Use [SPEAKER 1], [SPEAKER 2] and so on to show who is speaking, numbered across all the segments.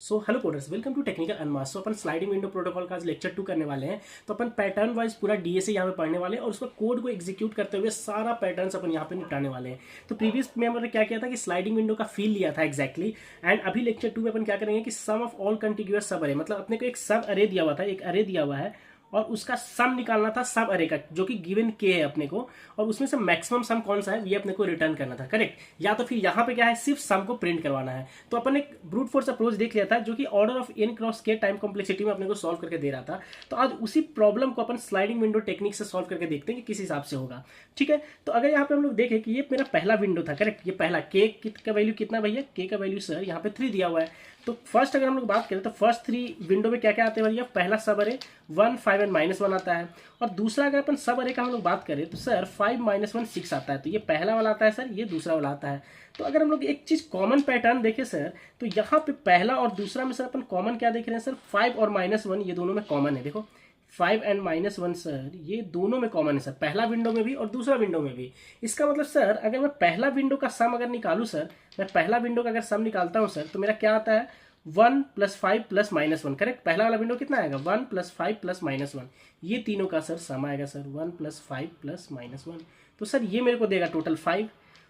[SPEAKER 1] So hello coders, welcome to technical unmask. So अपन sliding window protocol का आज lecture 2 करने वाले हैं। तो अपन पैटर्न वाइज पूरा डीएसए यहाँ पे पढ़ने वाले हैं और उसका कोड को एग्जीक्यूट करते हुए सारा पैटर्न्स अपन यहाँ पे निपटाने वाले हैं। तो प्रीवियस में हमने क्या किया था कि स्लाइडिंग विंडो का फील लिया था एग्जैक्टली एंड अभी लेक्चर 2 में अपन क्या करेंगे कि सम ऑफ ऑल कंटिग्यूअस सब अरे, मतलब अपने को एक सब अरे दिया हुआ था, एक अरे दिया हुआ है और उसका सम निकालना था सब अरे का, जो कि गिवन के है अपने को, और उसमें से मैक्सिमम सम कौन सा है ये अपने को रिटर्न करना था, करेक्ट। या तो फिर यहाँ पे क्या है, सिर्फ सम को प्रिंट करवाना है। तो अपन एक ब्रूट फोर्स अप्रोच देख लिया था जो कि ऑर्डर ऑफ एन क्रॉस के टाइम कॉम्प्लेक्सिटी में अपने को सॉल्व करके दे रहा था। तो आज उसी प्रॉब्लम को अपन स्लाइडिंग विंडो टेक्निक से सॉल्व करके देखते हैं कि किस हिसाब से होगा। ठीक है, तो अगर यहाँ पे हम लोग देखें कि ये मेरा पहला विंडो था, करेक्ट। ये पहला के का वैल्यू कितना भैया, के का वैल्यू सर यहाँ पे 3 दिया हुआ है। तो फर्स्ट अगर हम लोग बात करें तो फर्स्ट 3 विंडो में क्या क्या आते हैं भैया, पहला सब अरे 1, 5 एंड -1 आता है। और दूसरा अगर अपन सब अरे का हम लोग बात करें तो सर 5, -1, 6 आता है। तो ये पहला वाला आता है सर, ये दूसरा वाला आता है। तो अगर हम लोग एक चीज कॉमन पैटर्न देखें सर, तो यहाँ पे पहला और दूसरा में सर अपन कॉमन क्या देख रहे हैं सर, 5 और -1 ये दोनों में कॉमन है। देखो 5 एंड -1 सर ये दोनों में कॉमन है सर, पहला विंडो में भी और दूसरा विंडो में भी। इसका मतलब सर अगर मैं पहला विंडो का सम अगर निकालूं सर, मैं पहला विंडो का अगर सम निकालता हूं सर, तो मेरा क्या आता है 1 + 5 + -1, करेक्ट। पहला वाला विंडो कितना आएगा 1 + 5 + -1, ये तीनों का सर सम आएगा सर 1 + 5 + -1। तो सर ये मेरे को देगा टोटल 5।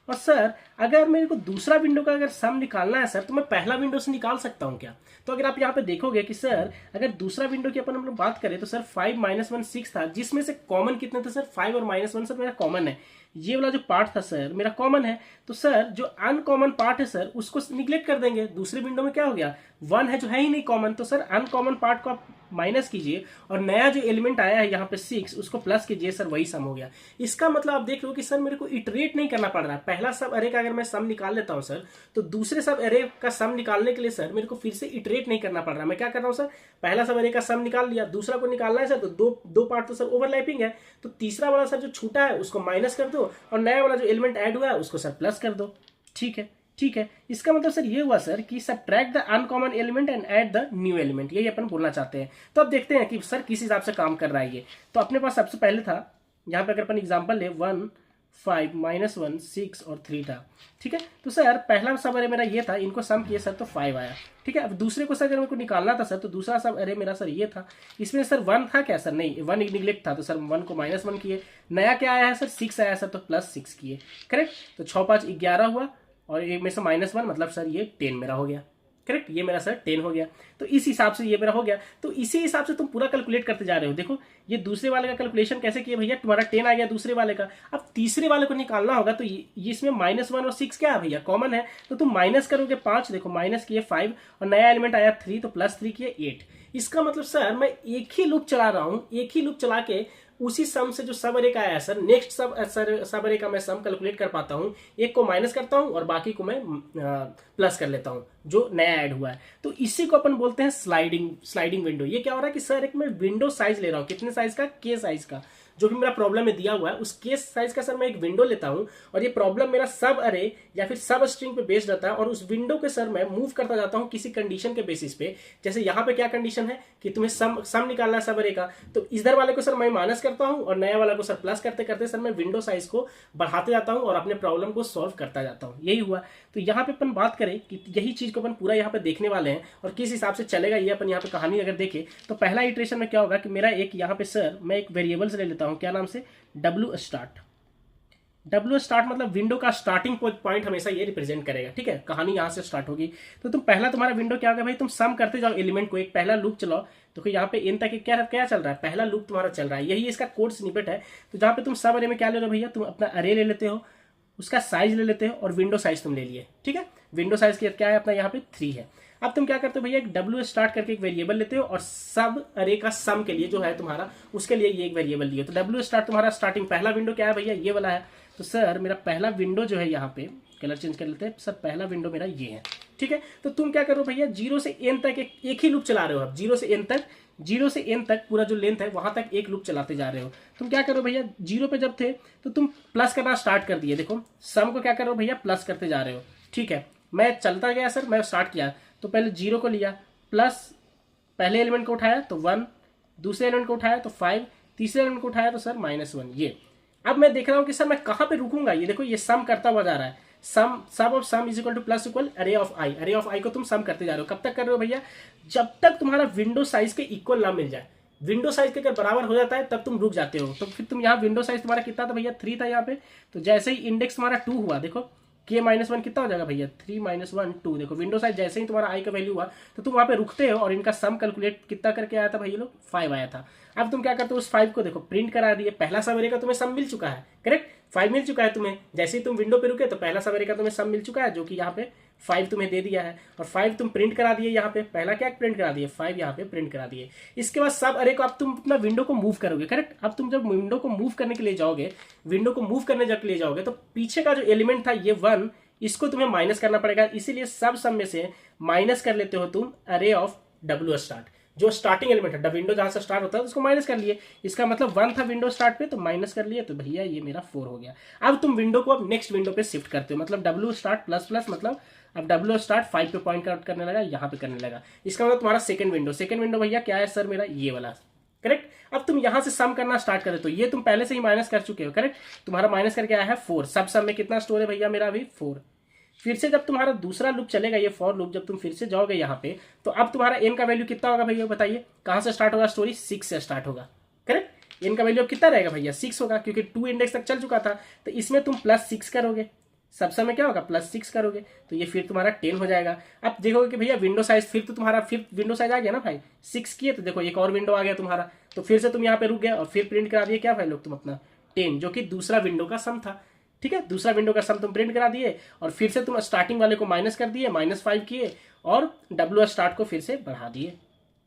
[SPEAKER 1] और सर अगर मेरे को दूसरा विंडो का अगर सम निकालना है सर, तो मैं पहला विंडो से निकाल सकता हूँ क्या। तो अगर आप यहाँ पे देखोगे कि सर अगर दूसरा विंडो की अपन हम लोग बात करें तो सर 5, -1, 6 था, जिसमें से कॉमन कितने थे सर 5 और -1 सर मेरा कॉमन है। ये वाला जो पार्ट था सर मेरा कॉमन है। तो सर जो अनकॉमन पार्ट है सर उसको निग्लेक्ट कर देंगे। दूसरे विंडो में क्या हो गया, 1 है जो है ही नहीं कॉमन, तो सर अनकॉमन पार्ट को आप माइनस कीजिए और नया जो एलिमेंट आया है यहाँ पे 6 उसको प्लस कीजिए, सर वही सम हो गया। इसका मतलब आप देख लो कि सर मेरे को इटरेट नहीं करना पड़ रहा है। पहला सब अरे का अगर मैं सम निकाल लेता हूँ सर, तो दूसरे सब अरे का सम निकालने के लिए सर मेरे को फिर से इटरेट नहीं करना पड़ रहा है। मैं क्या कर रहा हूँ सर, पहला सब अरे का सम निकाल लिया, दूसरा को निकालना है सर, तो दो पार्ट तो सर ओवरलैपिंग है। तो तीसरा वाला सर जो छूटा है उसको माइनस कर दो और नया वाला जो एलिमेंट ऐड हुआ है उसको सर प्लस कर दो। ठीक है, ठीक है। इसका मतलब सर ये हुआ सर कि subtract the uncommon element and add the new element, यही अपन बोलना चाहते हैं। तो अब देखते हैं कि सर किस हिसाब से काम कर रहा है ये। तो अपने पास सबसे पहले था यहाँ पे, अगर अपन एग्जांपल ले 1, 5, -1, 6 और 3 था। ठीक है, तो सर पहला सब अरे मेरा ये था, इनको सम किए सर तो 5 आया। ठीक है, अब दूसरे को सर अगर मेरे को निकालना था सर, तो दूसरा सब अरे मेरा सर ये था, इसमें सर 1 था क्या सर, नहीं 1 निगलेक्ट था, तो सर 1 को -1 किए। नया क्या आया है सर 6 आया सर, तो +6 किए, करेक्ट। तो 6, 5, 11 हुआ और एक में से -1, मतलब सर ये 10 मेरा हो गया, करेक्ट। ये मेरा सर 10 हो गया। तो इस हिसाब से ये मेरा हो गया। तो इसी हिसाब से तुम पूरा कैलकुलेट करते जा रहे हो। देखो ये दूसरे वाले का कैलकुलेशन कैसे किया भैया, तुम्हारा 10 आ गया दूसरे वाले का। अब तीसरे वाले को निकालना होगा, तो ये इसमें -1 और 6 क्या है भैया, कॉमन है। तो तुम माइनस करोगे 5, देखो माइनस किए 5 और नया एलिमेंट आया 3, तो +3 किए 8। इसका मतलब सर मैं एक ही लूप चला रहा हूं, एक ही लूप चला के उसी सम से जो सब अरे का आया सर, नेक्स्ट सब अरे का मैं सम कैलकुलेट कर पाता हूँ। एक को माइनस करता हूँ और बाकी को मैं प्लस कर लेता हूँ जो नया ऐड हुआ है। तो इसी को अपन बोलते हैं स्लाइडिंग विंडो। ये क्या हो रहा है कि सर एक मैं विंडो साइज ले रहा हूँ, कितने साइज का, के साइज का, जो भी मेरा प्रॉब्लम में दिया हुआ है उस केस साइज का सर मैं एक विंडो लेता हूं और ये प्रॉब्लम मेरा सब अरे या फिर सब स्ट्रिंग पे बेस्ड रहता है और उस विंडो के सर मैं मूव करता जाता हूं किसी कंडीशन के बेसिस पे। जैसे यहाँ पे क्या कंडीशन है कि तुम्हें सम निकालना है सब अरे का, तो इधर वाले को सर मैं माइनस करता हूं और नया वाला को सर प्लस करते करते सर मैं विंडो साइज को बढ़ाते जाता हूं और अपने प्रॉब्लम को सॉल्व करता जाता हूं। यही हुआ। तो यहाँ पे अपन बात करें कि यही चीज को अपन पूरा यहाँ पे देखने वाले हैं और किस हिसाब से चलेगा ये अपन यहाँ पे कहानी अगर देखें तो पहला इटरेशन में क्या होगा कि मेरा एक यहाँ पे सर मैं एक वेरिएबल्स ले लेता हूँ, क्या नाम से, W स्टार्ट मतलब विंडो का स्टार्टिंग पॉइंट हमेशा ये रिप्रेजेंट करेगा। ठीक है, कहानी यहां से स्टार्ट होगी। तो तुम पहला तुम्हारा विंडो क्या होगा भाई, तुम सम करते जाओ एलिमेंट को, एक पहला लूप चलाओ। तो यहाँ पे एन तक क्या चल रहा है, पहला लूप तुम्हारा चल रहा है, यही इसका कोड स्निपेट है। तो जहां पे तुम सब अरे में क्या ले रहे हो भैया, तुम अपना अरे ले लेते हो, उसका साइज ले लेते हो और विंडो साइज तुम ले लिए। ठीक है, विंडो साइज क्या है अपना यहाँ पे 3 है। अब तुम क्या करते हो भैया, एक W स्टार्ट करके एक वेरिएबल लेते हो और सब अरे का सम के लिए जो है तुम्हारा उसके लिए ये एक वेरिएबल लिए। तो W स्टार्ट तुम्हारा स्टार्टिंग पहला विंडो क्या है भैया, ये वाला है। तो सर मेरा पहला विंडो जो है, यहाँ पे कलर चेंज कर लेते हैं सर, पहला विंडो मेरा ये है। ठीक है, तो तुम क्या करो भैया, 0 से n तक एक ही लूप चला रहे हो। अब 0 से n तक पूरा जो लेंथ है वहां तक एक लूप चलाते जा रहे हो। तुम क्या करो भैया, 0 पे जब थे तो तुम प्लस करना स्टार्ट कर दिए। देखो सम को क्या करो भैया, प्लस करते जा रहे हो। ठीक है, मैं चलता गया सर, मैं स्टार्ट किया तो पहले 0 को लिया, प्लस पहले एलिमेंट को उठाया तो 1, दूसरे एलिमेंट को उठाया तो 5, तीसरे एलिमेंट को उठाया तो सर -1। ये अब मैं देख रहा हूं कि सर मैं कहां पे रुकूंगा। ये देखो ये सम करता हुआ जा रहा है, सब of some is equal two plus equal अरे ऑफ आई। अरे ऑफ आई को तुम सम करते जा रहे हो, कब तक कर रहे हो भैया, जब तक तुम्हारा विंडो साइज के इक्वल ना मिल जाए। विंडो साइज के अगर बराबर हो जाता है तब तुम रुक जाते हो। तो फिर तुम यहाँ विंडो साइज तुम्हारा कितना था भैया, 3 था यहाँ पे। तो जैसे ही इंडेक्स तुम्हारा 2 हुआ, देखो k -1 कितना हो जाएगा भैया, 3 - 1 2। देखो विंडो साइज जैसे ही तुम्हारा आई का वैल्यू हुआ तो तुम वहाँ पे रुकते हो और इनका सम कैलकुलेट कितना करके आया था भैया लोग, 5 आया था। अब तुम क्या करते हो, उस 5 को देखो प्रिंट करा दिए। पहला सवेरे का तुम्हें सम मिल चुका है, करेक्ट, 5 मिल चुका है तुम्हें। जैसे ही तुम विंडो पे रुके तो पहला सवेरे का तुम्हें सम मिल चुका है, जो कि यहाँ पे 5 तुम्हें दे दिया है। और 5 तुम प्रिंट करा दिए यहाँ पे, पहला क्या प्रिंट करा दिए, 5 यहाँ पे प्रिंट करा दिए। इसके बाद सब अरे को अब तुम अपना विंडो को मूव करोगे, करेक्ट। अब तुम जब विंडो को मूव करने के लिए जाओगे, विंडो को मूव करने के लिए जाओगे तो पीछे का जो एलिमेंट था ये 1, इसको तुम्हें माइनस करना पड़ेगा। इसीलिए सब सम में से माइनस कर लेते हो तुम अरे ऑफ डब्ल्यू स्टार्ट, जो स्टार्टिंग एलिमेंट है, विंडो जहां से स्टार्ट होता है उसको माइनस कर लिए। इसका मतलब 1 था विंडो स्टार्ट पे, तो माइनस कर लिए, तो भैया ये मेरा 4 हो गया। अब तुम विंडो को अब नेक्स्ट विंडो पे शिफ्ट करते हो, मतलब डब्ल्यू स्टार्ट प्लस प्लस, मतलब अब डब्ल्यू स्टार्ट 5 पे पॉइंट आउट करने लगा, यहाँ पे करने लगा। इसका मतलब तुम्हारा सेकंड विंडो भैया क्या है सर मेरा, ये वाला, करेक्ट। अब तुम यहां से सम करना स्टार्ट करें तो ये तुम पहले से ही माइनस कर चुके हो, करेक्ट। तुम्हारा माइनस करके आया है 4। सब सम में कितना स्टोर है भैया मेरा अभी 4। फिर से जब तुम्हारा दूसरा लूप चलेगा, ये फॉर लूप, जब तुम फिर से जाओगे यहाँ पे तो अब तुम्हारा एन का वैल्यू कितना होगा भैया बताइए, कहां से स्टार्ट होगा स्टोरी, 6 से स्टार्ट होगा, करेक्ट। एन का वैल्यू अब कितना रहेगा भैया, 6 होगा, क्योंकि 2 इंडेक्स तक चल चुका था। तो इसमें तुम +6 करोगे, सब समय क्या होगा +6 करोगे, तो ये फिर तुम्हारा 10 हो जाएगा। अब देखोगे कि भैया विंडो साइज फिर तो तुम्हारा फिफ्थ विंडो साइज आ गया ना भाई, 6 किए तो देखो एक और विंडो आ गया तुम्हारा। तो फिर से तुम यहाँ पे रुक गए और फिर प्रिंट करा दिए क्या भाई लोग तुम अपना 10, जो कि दूसरा विंडो का सम था, ठीक है। दूसरा विंडो का सम तुम प्रिंट करा दिए और फिर से तुम स्टार्टिंग वाले को माइनस कर दिए, -5 किए और डब्ल्यू स्टार्ट को फिर से बढ़ा दिए,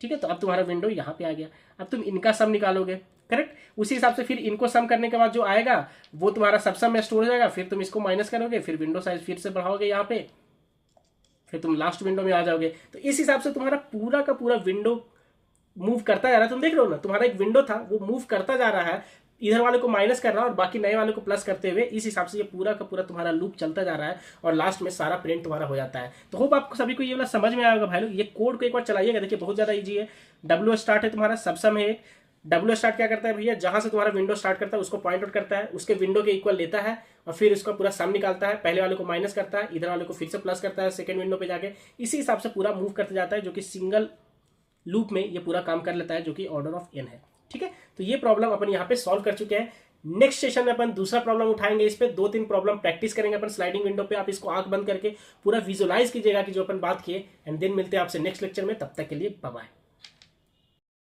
[SPEAKER 1] ठीक है। तो अब तुम्हारा विंडो यहाँ पे आ गया। अब तुम इनका सम निकालोगे, करेक्ट। उसी हिसाब से फिर इनको सम करने के बाद जो आएगा वो तुम्हारा सब सम में स्टोर हो जाएगा। फिर तुम इसको माइनस करोगे, फिर विंडो साइज फिर से बढ़ाओगे यहाँ पे, फिर तुम लास्ट विंडो में आ जाओगे। तो इस हिसाब से तुम्हारा पूरा का पूरा विंडो मूव करता जा रहा है। तुम देख रहे हो ना, तुम्हारा एक विंडो था वो मूव करता जा रहा है, इधर वाले को माइनस कर रहा है और बाकी नए वाले को प्लस करते हुए। इस हिसाब से ये पूरा का पूरा तुम्हारा लूप चलता जा रहा है और लास्ट में सारा प्रिंट तुम्हारा हो जाता है। तो होप आपको सभी को ये वाला समझ में आएगा भाई लोग। ये कोड को एक बार चलाइएगा, देखिए बहुत ज्यादा इजी है। डब्ल्यू स्टार्ट है तुम्हारा, सब सम है। डब्ल्यू स्टार्ट क्या करता है भैया, जहां से तुम्हारा विंडो स्टार्ट करता है उसको पॉइंट आउट करता है, उसके विंडो के इक्वल लेता है और फिर उसका पूरा सम निकालता है। पहले वाले को माइनस करता है, इधर वाले को फिर से प्लस करता है सेकंड विंडो पे जाके। इसी हिसाब से पूरा मूव करते जाता है, जो कि सिंगल लूप में ये पूरा काम कर लेता है, जो कि ऑर्डर ऑफ n है, ठीक है। तो ये प्रॉब्लम अपन यहाँ पे सॉल्व कर चुके हैं। नेक्स्ट सेशन में अपन दूसरा प्रॉब्लम उठाएंगे, इस पे 2-3 प्रॉब्लम प्रैक्टिस करेंगे अपन स्लाइडिंग विंडो पे। आप इसको आंख बंद करके पूरा विजुअलाइज कीजिएगा कि जो अपन बात किए, एंड देन मिलते हैं आपसे नेक्स्ट लेक्चर में। तब तक के लिए बाय बाय।